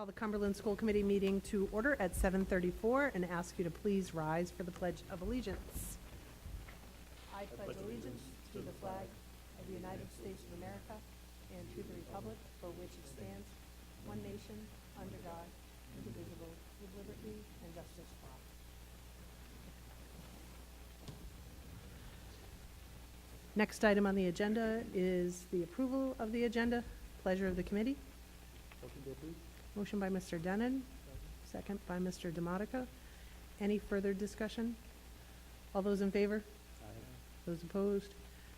Call the Cumberland School Committee meeting to order at 7:34 and ask you to please rise for the Pledge of Allegiance. I pledge allegiance to the flag of the United States of America and to the republic for which it stands, one nation, under God, indivisible, with liberty and justice for all. Next item on the agenda is the approval of the agenda. Pleasure of the committee. Motion to approve. Motion by Mr. Denon, second by Mr. Demotica. Any further discussion? All those in favor? Those opposed?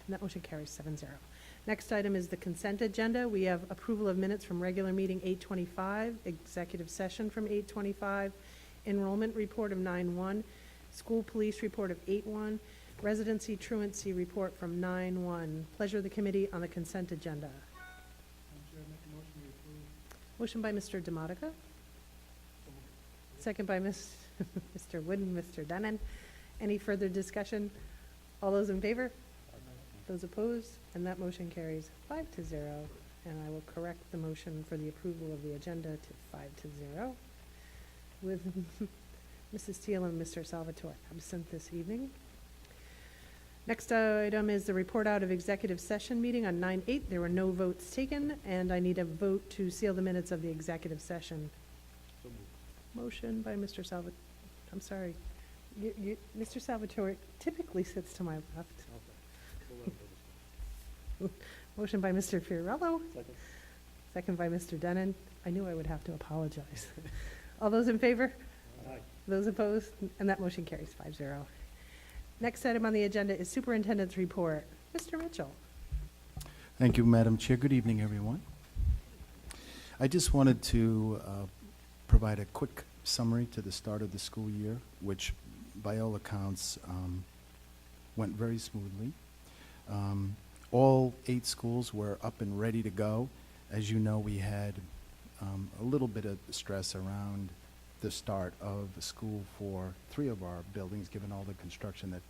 And that motion carries 7-0. Next item is the consent agenda. We have approval of minutes from regular meeting 8:25, executive session from 8:25, enrollment report of 9:1, school police report of 8:1, residency truancy report from 9:1. Pleasure of the committee on the consent agenda. Madam Chair, make a motion to approve. Motion by Mr. Demotica. Second by Mr. Wood and Mr. Denon. Any further discussion? All those in favor? Those opposed? And that motion carries 5-0. And I will correct the motion for the approval of the agenda to 5-0 with Mrs. Teal and Mr. Salvatore absent this evening. Next item is the report out of executive session meeting on 9/8. There were no votes taken, and I need a vote to seal the minutes of the executive session. So moved. Motion by Mr. Salvatore. I'm sorry. Mr. Salvatore typically sits to my left. Okay. Motion by Mr. Fiorello, Second. second by Mr. Denon. I knew I would have to apologize. All those in favor? Aye. Those opposed? And that motion carries 5-0. Next item on the agenda is superintendent's report. Mr. Mitchell. Thank you, Madam Chair. Good evening, everyone. I just wanted to provide a quick summary to the start of the school year, which by all accounts went very smoothly. All 8 schools were up and ready to go. As you know, we had a little bit of stress around the start of school for 3 of our buildings, given all the construction that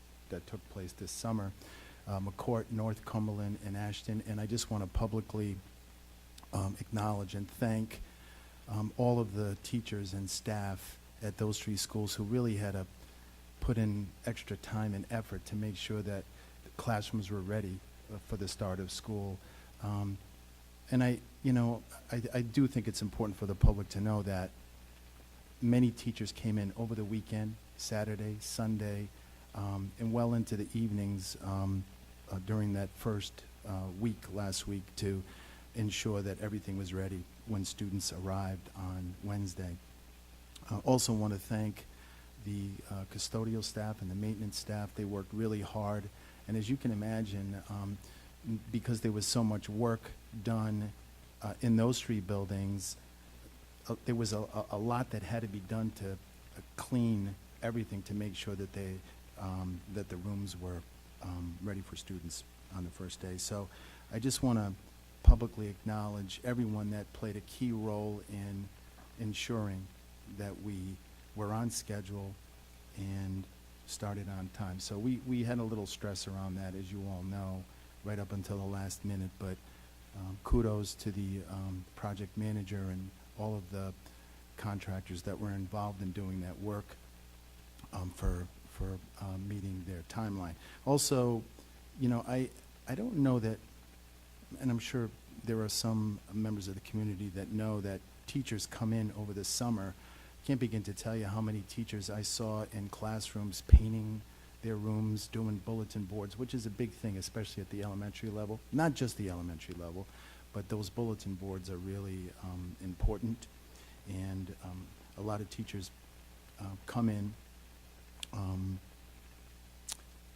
took place this summer, McCourt, North Cumberland, and Ashton. And I just want to publicly acknowledge and thank all of the teachers and staff at those 3 schools who really had to put in extra time and effort to make sure that the classrooms were ready for the start of school. And I do think it's important for the public to know that many teachers came in over the weekend, Saturday, Sunday, and well into the evenings during that first week last week to ensure that everything was ready when students arrived on Wednesday. I also want to thank the custodial staff and the maintenance staff. They worked really hard. And as you can imagine, because there was so much work done in those 3 buildings, there was a lot that had to be done to clean everything to make sure that that the rooms were ready for students on the first day. So I just want to publicly acknowledge everyone that played a key role in ensuring that we were on schedule and started on time. So we had a little stress around that, as you all know, right up until the last minute, but kudos to the project manager and all of the contractors that were involved in doing that work for meeting their timeline. Also, I don't know that, and I'm sure there are some members of the community that know that teachers come in over the summer. Can't begin to tell you how many teachers I saw in classrooms painting their rooms, doing bulletin boards, which is a big thing, especially at the elementary level. Not just the elementary level, but those bulletin boards are really important. And a lot of teachers come in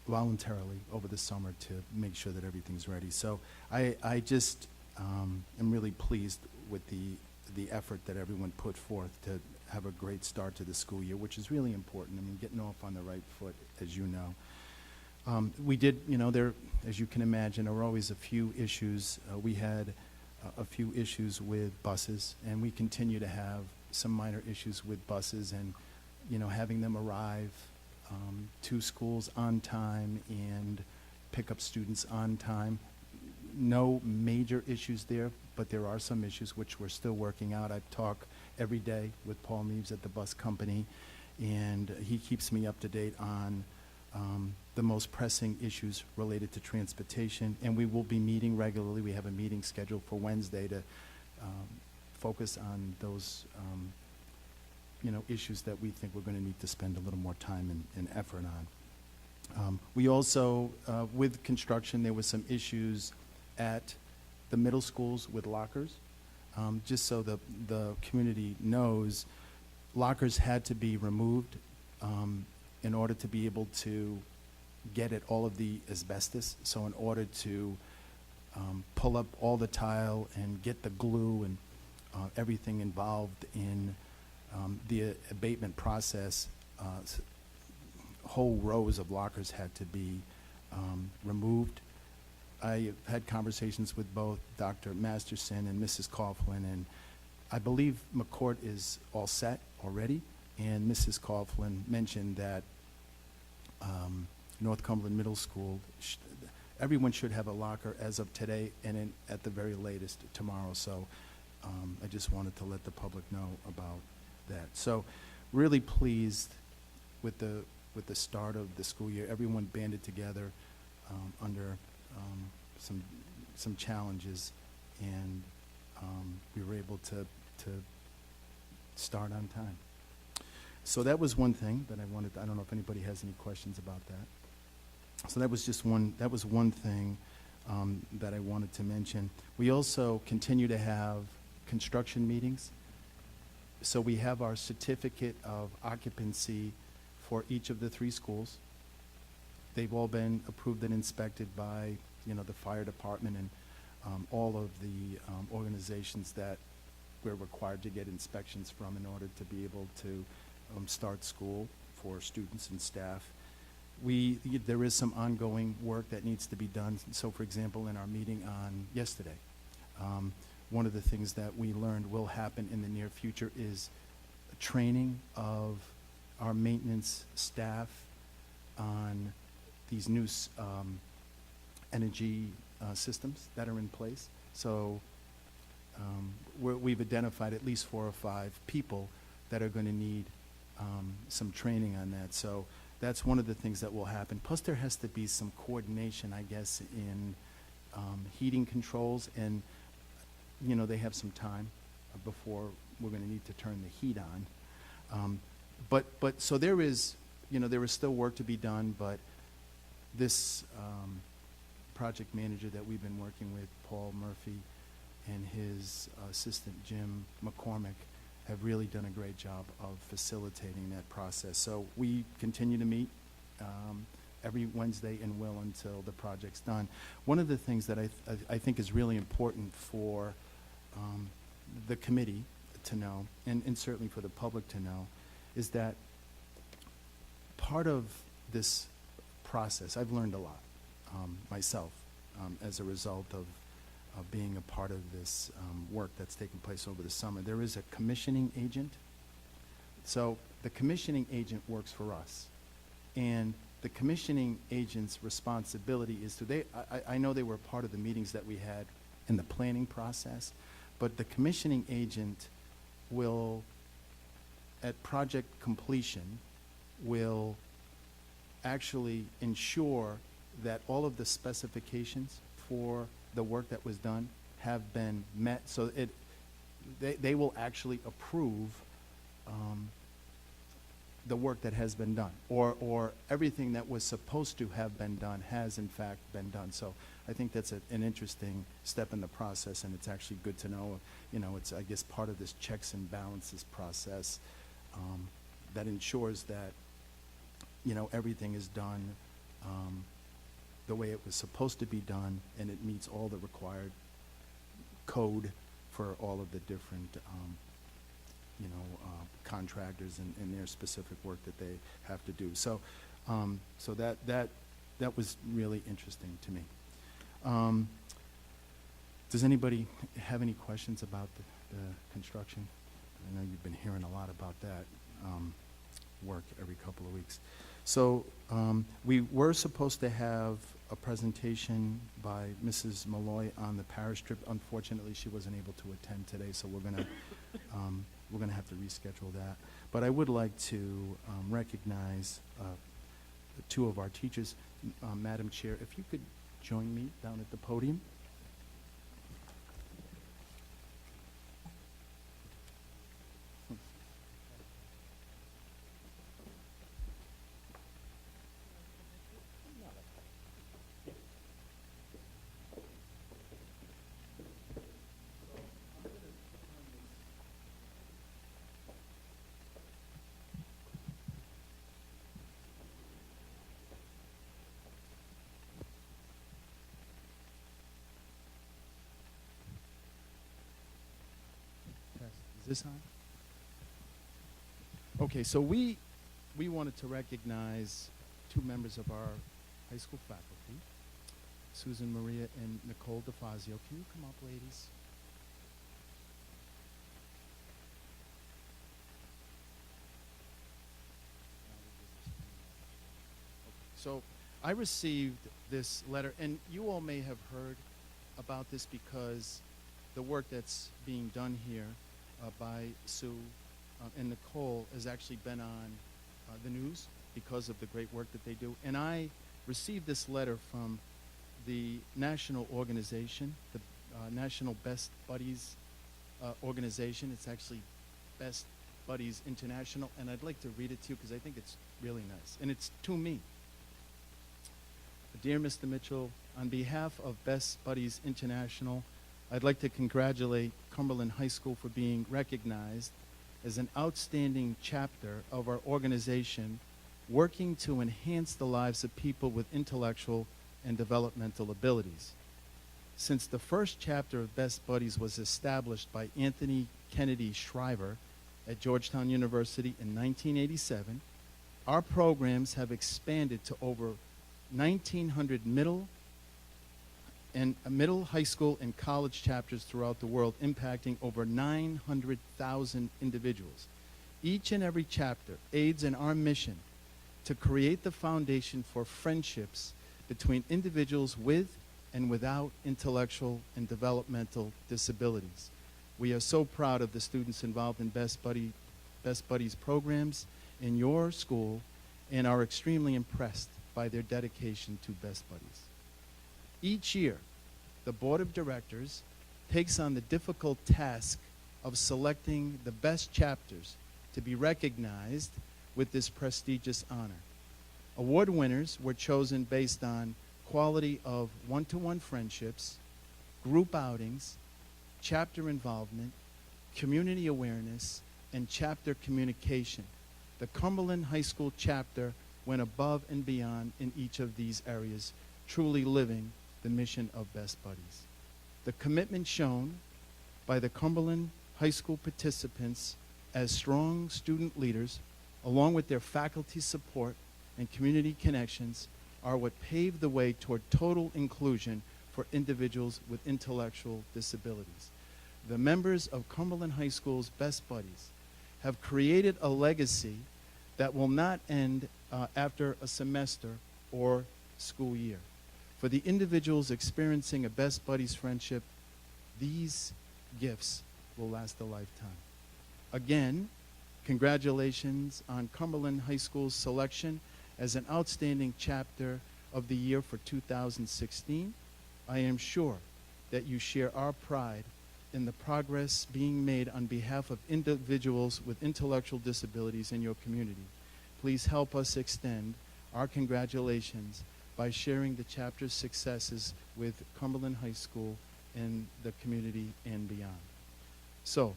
voluntarily over the summer to make sure that everything's ready. So I just am really pleased with the effort that everyone put forth to have a great start to the school year, which is really important. I mean, getting off on the right foot, as you know. We did, there, as you can imagine, there were always a few issues. We had a few issues with buses, and we continue to have some minor issues with buses and, having them arrive to schools on time and pick up students on time. no major issues there, but there are some issues which we're still working out. I talk every day with Paul Neves at the bus company, and he keeps me up to date on the most pressing issues related to transportation, and we will be meeting regularly. We have a meeting scheduled for Wednesday to focus on those issues that we think we're going to need to spend a little more time and effort on. We also, with construction, there were some issues at the middle schools with lockers. Just so the community knows, lockers had to be removed in order to be able to get at all of the asbestos. So in order to pull up all the tile and get the glue and everything involved in the abatement process, whole rows of lockers had to be removed. I had conversations with both Dr. Masterson and Mrs. Coughlin, and I believe McCourt is all set already, and Mrs. Coughlin mentioned that North Cumberland Middle School, everyone should have a locker as of today and at the very latest tomorrow. So I just wanted to let the public know about that. So really pleased with the start of the school year. Everyone banded together under some challenges, and we were able to start on time. So that was one thing that I don't know if anybody has any questions about that. So that was just one thing that I wanted to mention. We also continue to have construction meetings. So we have our certificate of occupancy for each of the 3 schools. They've all been approved and inspected by, the fire department and all of the organizations that we're required to get inspections from in order to be able to start school for students and staff. There is some ongoing work that needs to be done. So, for example, in our meeting on yesterday, one of the things that we learned will happen in the near future is training of our maintenance staff on these new energy systems that are in place. So we've identified at least 4 or 5 people that are going to need some training on that. So that's one of the things that will happen. Plus there has to be some coordination, I guess, in heating controls, and they have some time before we're going to need to turn the heat on. But so there is still work to be done, but this project manager that we've been working with, Paul Murphy, and his assistant, Jim McCormick, have really done a great job of facilitating that process. So we continue to meet every Wednesday and will until the project's done. One of the things that I think is really important for the committee to know, and certainly for the public to know, is that part of this process, I've learned a lot myself as a result of being a part of this work that's taken place over the summer. There is a commissioning agent. So the commissioning agent works for us. And the commissioning agent's responsibility is I know they were part of the meetings that we had in the planning process, but the commissioning agent will, at project completion, will actually ensure that all of the specifications for the work that was done have been met. So they will actually approve the work that has been done, or everything that was supposed to have been done has in fact been done. So I think that's an interesting step in the process, and it's actually good to know. It's, I guess, part of this checks and balances process that ensures that everything is done the way it was supposed to be done, and it meets all the required code for all of the different contractors and their specific work that they have to do. So so that was really interesting to me. Does anybody have any questions about the construction? I know you've been hearing a lot about that work every couple of weeks. So we were supposed to have a presentation by Mrs. Malloy on the parish trip. Unfortunately, she wasn't able to attend today, so we're gonna have to reschedule that. But I would like to recognize two of our teachers. Madam Chair, if you could join me down at the podium. Is this on? Okay, so we wanted to recognize two members of our high school faculty, Susan Maria and Nicole DeFazio. Can you come up, ladies? So I received this letter, and you all may have heard about this because the work that's being done here by Sue and Nicole has actually been on the news because of the great work that they do. And I received this letter from the national organization, the National Best Buddies organization. It's actually Best Buddies International, and I'd like to read it to you because I think it's really nice. And it's to me. Dear Mr. Mitchell, on behalf of Best Buddies International, I'd like to congratulate Cumberland High School for being recognized as an outstanding chapter of our organization working to enhance the lives of people with intellectual and developmental abilities. Since the first chapter of Best Buddies was established by Anthony Kennedy Shriver at Georgetown University in 1987, our programs have expanded to over 1,900 middle, high school, and college chapters throughout the world, impacting over 900,000 individuals. Each and every chapter aids in our mission to create the foundation for friendships between individuals with and without intellectual and developmental disabilities. We are so proud of the students involved in Best Buddies programs in your school and are extremely impressed by their dedication to Best Buddies. Each year, the Board of Directors takes on the difficult task of selecting the best chapters to be recognized with this prestigious honor. Award winners were chosen based on quality of one-to-one friendships, group outings, chapter involvement, community awareness, and chapter communication. The Cumberland High School chapter went above and beyond in each of these areas, truly living the mission of Best Buddies. The commitment shown by the Cumberland High School participants as strong student leaders, along with their faculty support and community connections, are what paved the way toward total inclusion for individuals with intellectual disabilities. The members of Cumberland High School's Best Buddies have created a legacy that will not end after a semester or school year. For the individuals experiencing a Best Buddies friendship, these gifts will last a lifetime. Again, congratulations on Cumberland High School's selection as an outstanding chapter of the year for 2016. I am sure that you share our pride in the progress being made on behalf of individuals with intellectual disabilities in your community. Please help us extend our congratulations by sharing the chapter's successes with Cumberland High School and the community and beyond. So,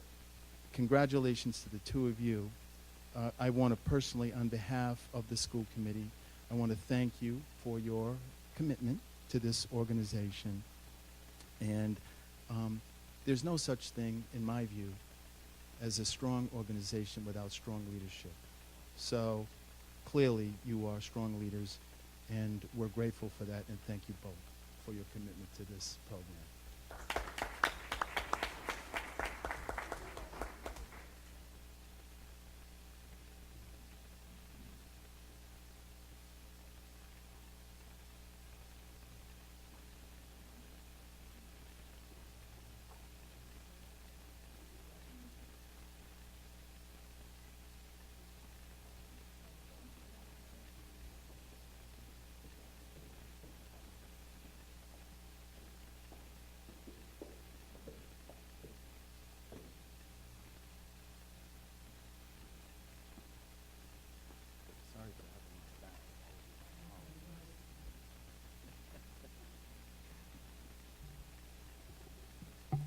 congratulations to the two of you. I want to personally, on behalf of the school committee, I want to thank you for your commitment to this organization. And there's no such thing, in my view, as a strong organization without strong leadership. So clearly you are strong leaders, and we're grateful for that, and thank you both for your commitment to this program.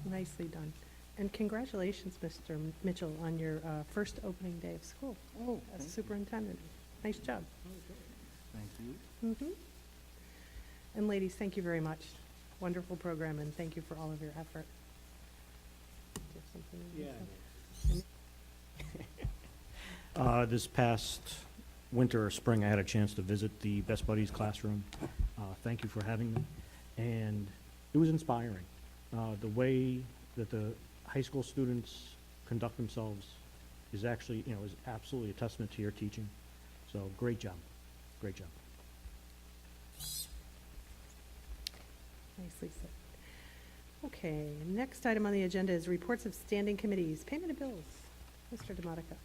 Nicely done. And congratulations, Mr. Mitchell, on your first opening day of school Oh, as superintendent. Nice job. thank you. Mhm. And ladies, thank you very much. Wonderful program, and thank you for all of your effort. Do you have something you want to say? This past winter or spring, I had a chance to visit the Best Buddies classroom. Thank you for having me. And it was inspiring. The way that the high school students conduct themselves is actually, is absolutely a testament to your teaching. So great job. Great job. Nicely said. Okay, next item on the agenda is reports of standing committees. Payment of bills. Mr. Demotica.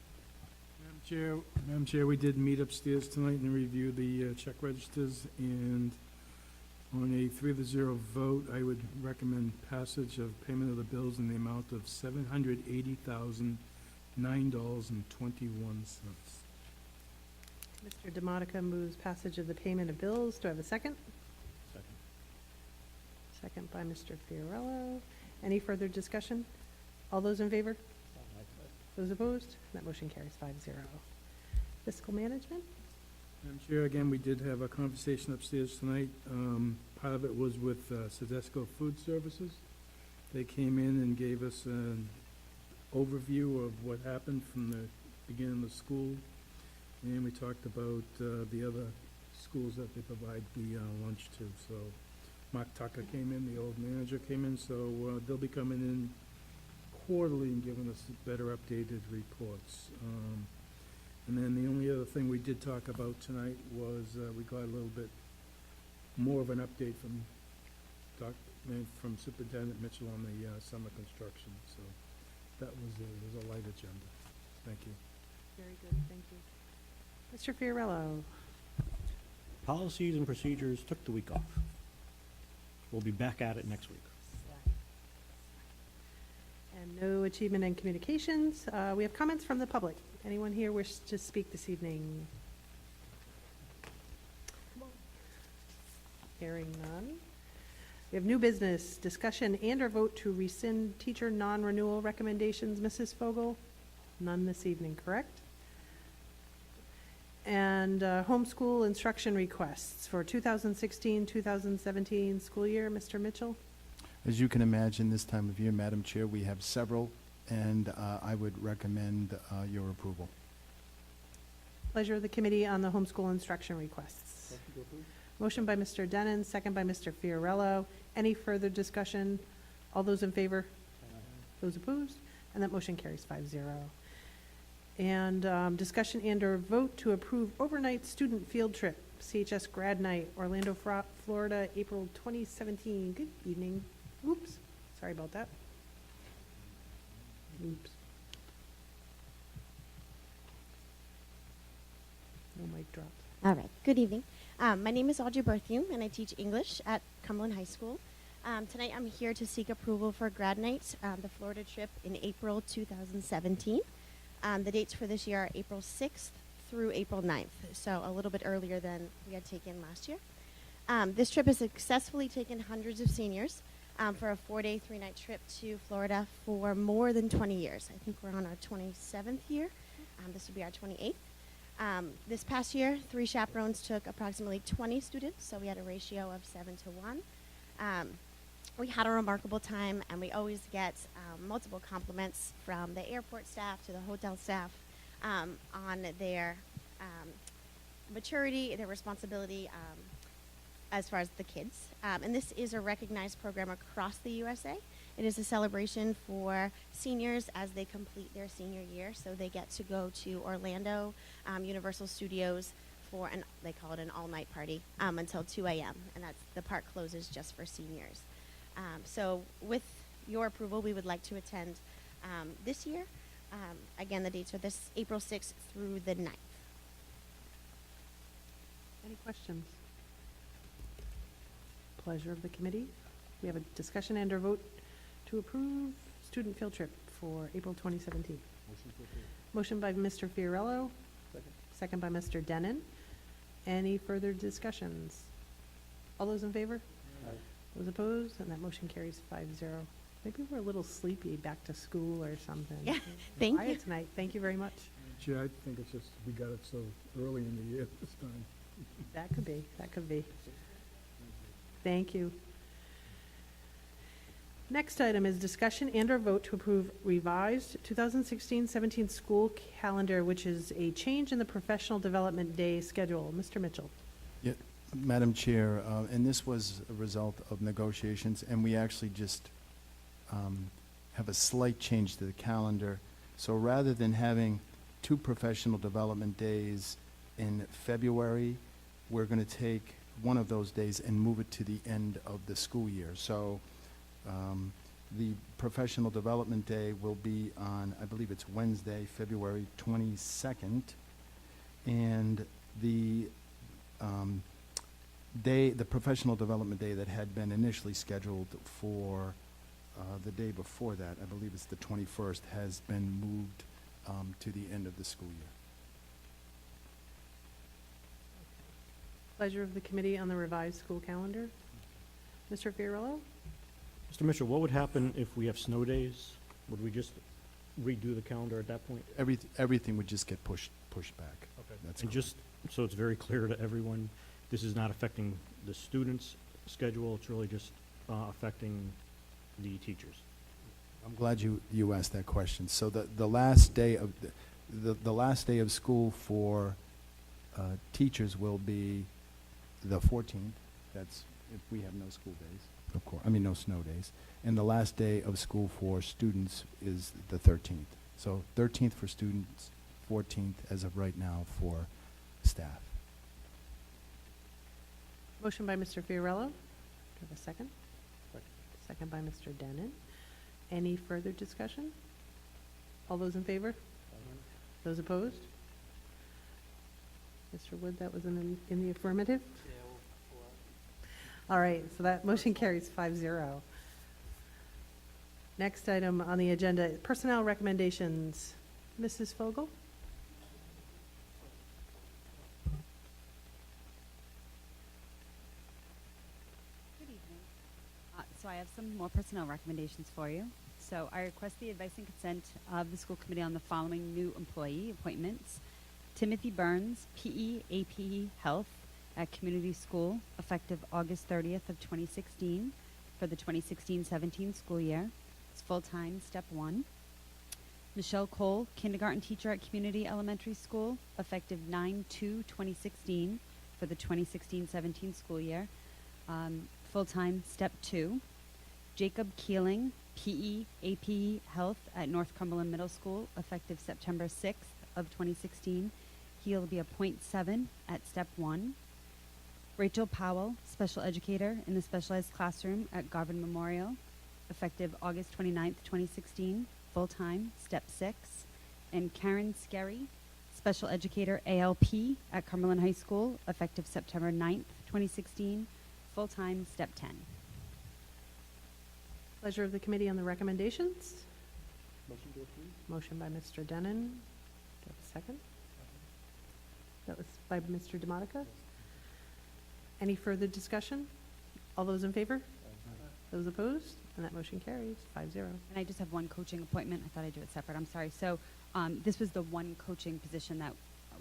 Madam Chair, we did meet upstairs tonight and review the check registers, and on a 3-0 vote, I would recommend passage of payment of the bills in the amount of $780,009.21. Mr. Demotica moves passage of the payment of bills. Do I have a second? Second. Second by Mr. Fiorello. Any further discussion? All those in favor? Those opposed? That motion carries 5-0. Fiscal management? Madam Chair, again, we did have a conversation upstairs tonight. Part of it was with Sedesco Food Services. They came in and gave us an overview of what happened from the beginning of the school, and we talked about the other schools that they provide the lunch to. So Mark Tucker came in, the old manager came in, so they'll be coming in quarterly and giving us better updated reports. And then the only other thing we did talk about tonight was we got a little bit more of an update from Superintendent Mitchell on the summer construction. So that was a light agenda. Thank you. Very good, thank you. Mr. Fiorello? Policies and procedures took the week off. We'll be back at it next week. And no achievement and communications. We have comments from the public. Anyone here wish to speak this evening? Hearing none. We have new business, discussion and/or vote to rescind teacher non-renewal recommendations. Mrs. Fogel? None this evening, correct? And homeschool instruction requests for 2016-2017 school year. Mr. Mitchell? As you can imagine, this time of year, Madam Chair, we have several, and I would recommend your approval. Pleasure of the committee on the homeschool instruction requests. Motion to approve? Motion by Mr. Denon, second by Mr. Fiorello. Any further discussion? All those in favor? Those opposed? And that motion carries 5-0. And discussion and/or vote to approve overnight student field trip, CHS Grad Night, Orlando, Florida, April 2017. Good evening. Oops, sorry about that. Oops. No mic dropped. All right, good evening. My name is Audrey Berthium, and I teach English at Cumberland High School. Tonight I'm here to seek approval for Grad Night, the Florida trip in April 2017. The dates for this year are April 6th through April 9th, so a little bit earlier than we had taken last year. This trip has successfully taken hundreds of seniors for a 4-day, 3-night trip to Florida for more than 20 years. I think we're on our 27th year. This will be our 28th. This past year, 3 chaperones took approximately 20 students, so we had a ratio of 7-to-1. We had a remarkable time, and we always get multiple compliments from the airport staff to the hotel staff on their maturity, their responsibility as far as the kids. And this is a recognized program across the USA. It is a celebration for seniors as they complete their senior year. So they get to go to Orlando Universal Studios for they call it an all-night party until 2 a.m. And the park closes just for seniors. So with your approval, we would like to attend this year. Again, the dates are this April 6th through the 9th. Any questions? Pleasure of the committee. We have a discussion and/or vote to approve student field trip for April 2017. Motion to approve. Motion by Mr. Fiorello, Second. second by Mr. Denon. Any further discussions? All those in favor? Aye. Those opposed? And that motion carries 5-0. Maybe we're a little sleepy, back to school or something. Yeah, We're thank quiet you. tonight. Thank you very much. Chair, I think it's just, we got it so early in the year this time. That could be, that could be. Thank you. Next item is discussion and/or vote to approve revised 2016-17 school calendar, which is a change in the professional development day schedule. Mr. Mitchell. Madam Chair, and this was a result of negotiations, and we actually just have a slight change to the calendar. So rather than having 2 professional development days in February, we're going to take one of those days and move it to the end of the school year. So the professional development day will be on, I believe it's Wednesday, February 22nd, and the the professional development day that had been initially scheduled for the day before that, I believe it's the 21st, has been moved to the end of the school year. Pleasure of the committee on the revised school calendar. Mr. Fiorillo? Mr. Mitchell, what would happen if we have snow days? Would we just redo the calendar at that point? Everything would just get pushed back. Okay. That's And correct. just so it's very clear to everyone, this is not affecting the students' schedule, it's really just affecting the teachers. I'm glad you asked that question. So the last day of the last day of school for teachers will be the 14th. That's if we have no school days, of course. I mean, no snow days. And the last day of school for students is the 13th. So 13th for students, 14th as of right now for staff. Motion by Mr. Fiorillo. Do I have a second? Second by Mr. Denon. Any further discussion? All those in favor? Those opposed? Mr. Wood, that was in the affirmative? All right, so that motion carries 5-0. Next item on the agenda, personnel recommendations. Mrs. Fogel? Good evening. So I have some more personnel recommendations for you. So I request the advice and consent of the school committee on the following new employee appointments. Timothy Burns, PE, AP Health at Community School, effective August 30th of 2016 for the 2016-17 school year. It's full-time, step 1. Michelle Cole, kindergarten teacher at Community Elementary School, effective 9/2/2016 for the 2016-17 school year. Full-time, step 2. Jacob Keeling, PE, AP Health at North Cumberland Middle School, effective September 6th of 2016. He'll be a .7 at step 1. Rachel Powell, special educator in the specialized classroom at Garvin Memorial, effective August 29th, 2016, full-time, step 6. And Karen Skerry, special educator ALP at Cumberland High School, effective September 9th, 2016, full-time, step 10. Pleasure of the committee on the recommendations. Motion to approve? Motion by Mr. Denon. Do I have a second? That was by Mr. Demotica. Any further discussion? All those in favor? Those opposed? And that motion carries 5-0. And I just have one coaching appointment. I thought I'd do it separate. I'm sorry. So this was the one coaching position that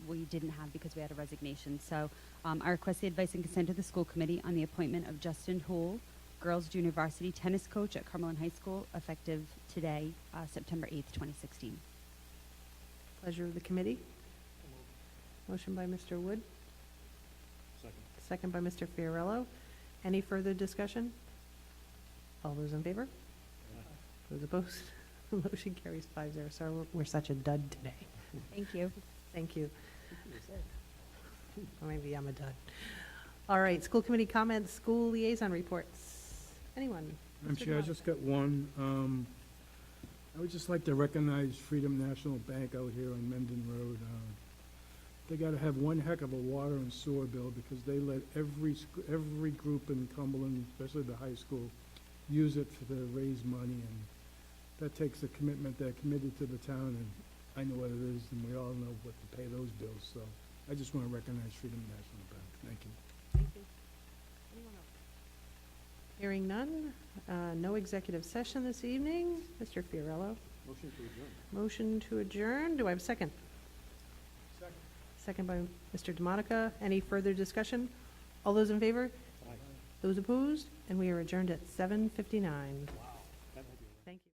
we didn't have because we had a resignation. So I request the advice and consent of the school committee on the appointment of Justin Houle, girls junior varsity tennis coach at Cumberland High School, effective today, September 8th, 2016. Pleasure of the committee. Motion by Mr. Wood, Second. second by Mr. Fiorillo. Any further discussion? All those in favor? Those opposed? The motion carries 5-0. Sorry, we're such a dud today. Thank you. Thank you. Or maybe I'm a dud. All right, school committee comments, school liaison reports. Anyone? Madam Mr. Chair, I Demotica. just got one. I would just like to recognize Freedom National Bank out here on Mendon Road. They gotta have one heck of a water and sewer bill because they let every group in Cumberland, especially the high school, use it to raise money, and that takes a commitment. They're committed to the town, and I know what it is, and we all know what to pay those bills. So I just want to recognize Freedom National Bank. Thank you. Thank you. Anyone else? Hearing none, no executive session this evening. Mr. Fiorello? Motion to adjourn. Motion to adjourn. Do I have a second? Second. Second by Mr. DeMonica. Any further discussion? All those in favor? Aye. Those opposed? And we are adjourned at 7:59.